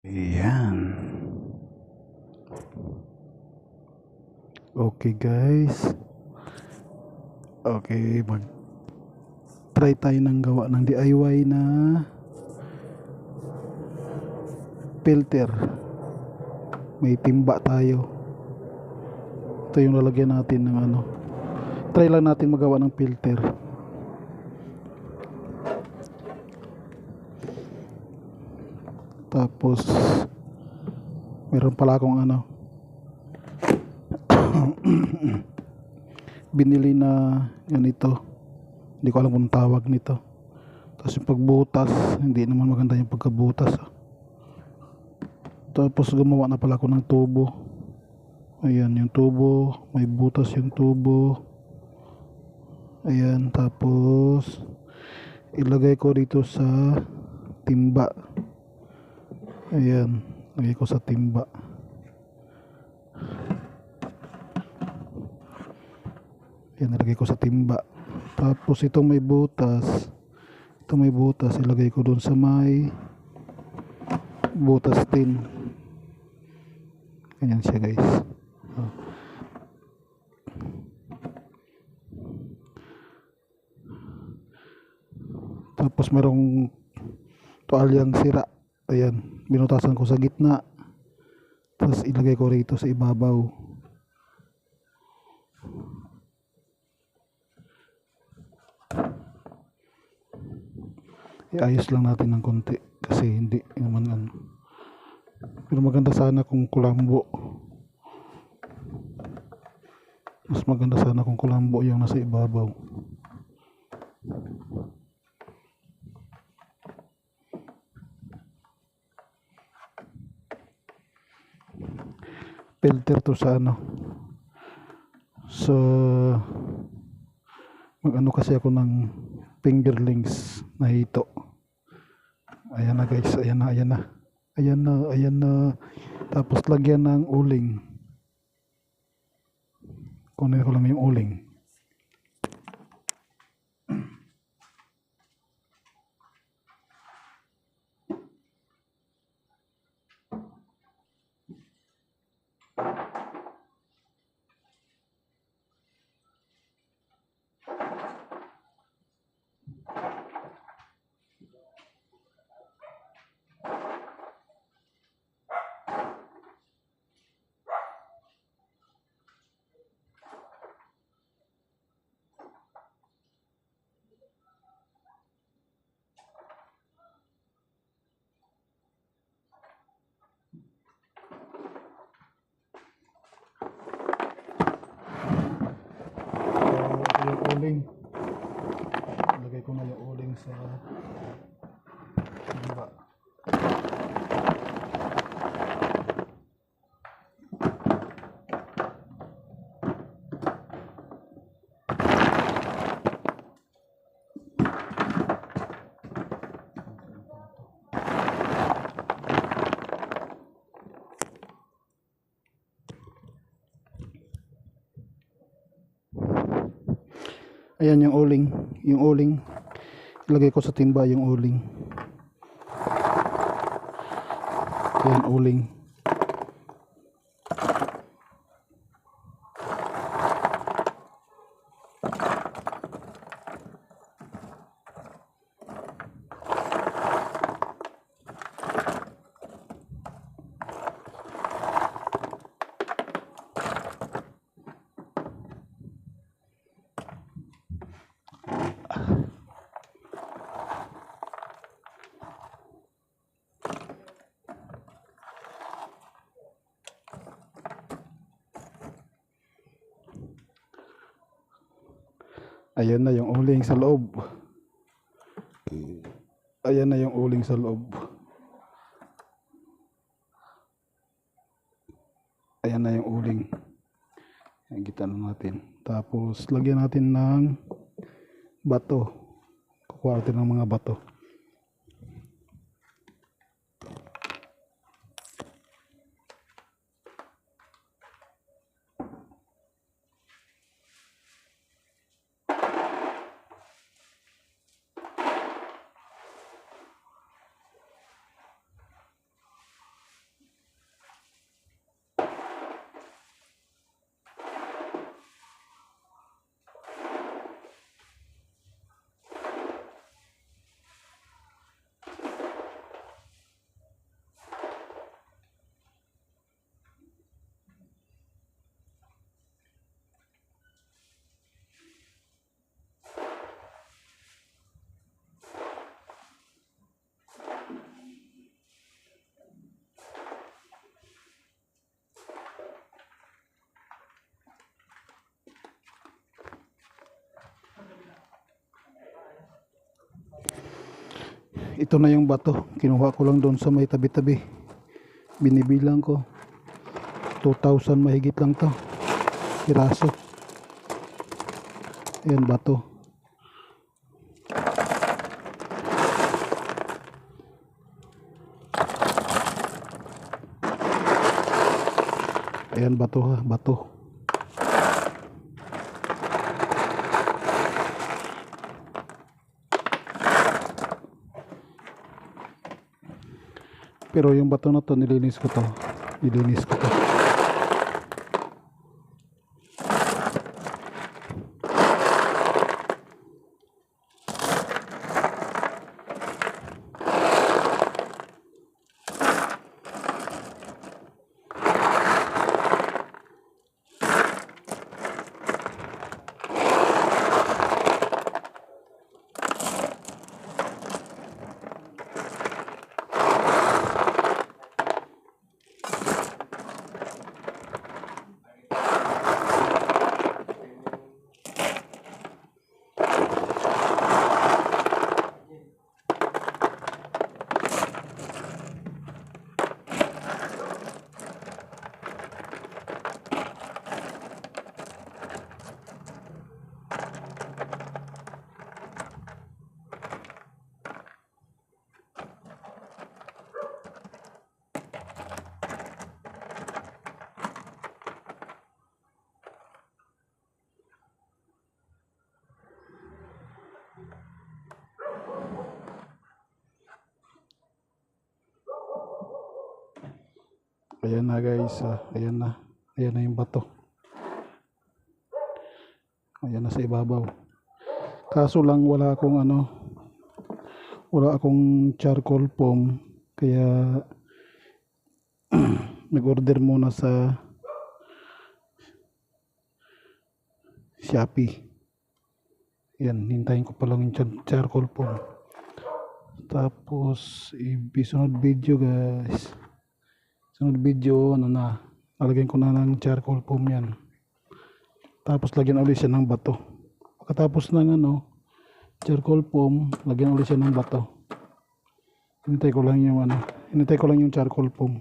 Ayan. Okay guys. Okay, mag-try tayo ng gawa ng DIY na filter. May timba tayo. Ito yung lalagyan natin ng ano. Try lang natin magawa ng filter. Tapos meron pala akong ano binili na ganito, hindi ko alam kung tawag nito. Tapos yung pagbutas, hindi naman maganda yung pagkabutas. Tapos gumawa na pala ako ng tubo. Ayan yung tubo, may butas yung tubo. Ayan, tapos ilagay ko dito sa timba. Ayan, lagay ko sa timba. Yan, nilagay ko sa timba. Tapos itong may butas, ilagay ko dun sa may butas din. Ganyan siya guys. Tapos merong tuwalyang sira. Ayan, binutasan ko sa gitna. Tapos ilagay ko rito sa ibabaw. Iayos lang natin ng konti kasi hindi naman ano. Pero maganda sana kung kulambo. Mas maganda sana kung kulambo yung nasa ibabaw. Filter to sa ano. So mag-ano kasi ako ng fingerlings na hito. Ayan na guys, ayan na. Tapos lagyan ng uling. Kunin ko lang yung uling. Yung uling. Lagay ko na yung uling sa timba. Ayan yung uling. Ilagay ko sa timba yung uling. Ayan uling. Ayan na yung uling sa loob. Ayan na yung uling sa loob. Ayan na yung uling. Gitan natin. Tapos lagyan natin ng bato. Kukuha natin ng mga bato. ito na yung bato. Kinuha ko lang doon sa may tabi-tabi. Binibilang ko. 2,000 mahigit lang to. Piraso. Ayan bato. Ayan bato ha, bato. Pero yung bato na to, nilinis ko to. Nilinis ko to. Ayan na guys, ayan na. Ayan na yung bato. Ayan na sa ibabaw. Kaso lang wala akong wala akong charcoal foam, kaya nag-order muna sa Shopee. Yan, hintayin ko pa lang yung charcoal foam. Tapos sunod video guys. Sunod video lalagyan ko na ng charcoal foam yan. Tapos lagyan ulit siya ng bato. Pagkatapos ng charcoal foam, lagyan ulit siya ng bato. Hinintay ko lang yung charcoal foam.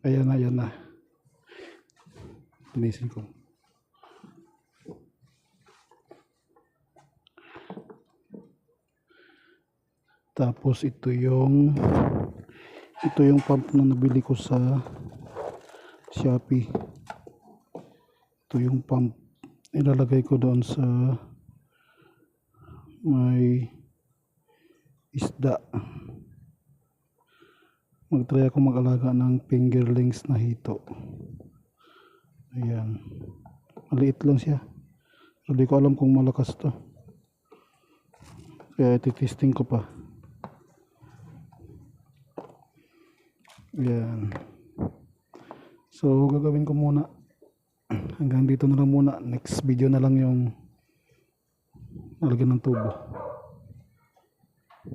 Ayan na. Linisin ko. Tapos ito yung pump na nabili ko sa Shopee. Ito yung pump. Ilalagay ko doon sa may isda. Mag-try ako mag-alaga ng fingerlings na hito. Ayan. Maliit lang siya. Hindi ko alam kung malakas to. Kaya iti-testing ko pa. Ayan. So, gagawin ko muna. Hanggang dito na lang muna. Next video na lang yung nalagyan ng tubo.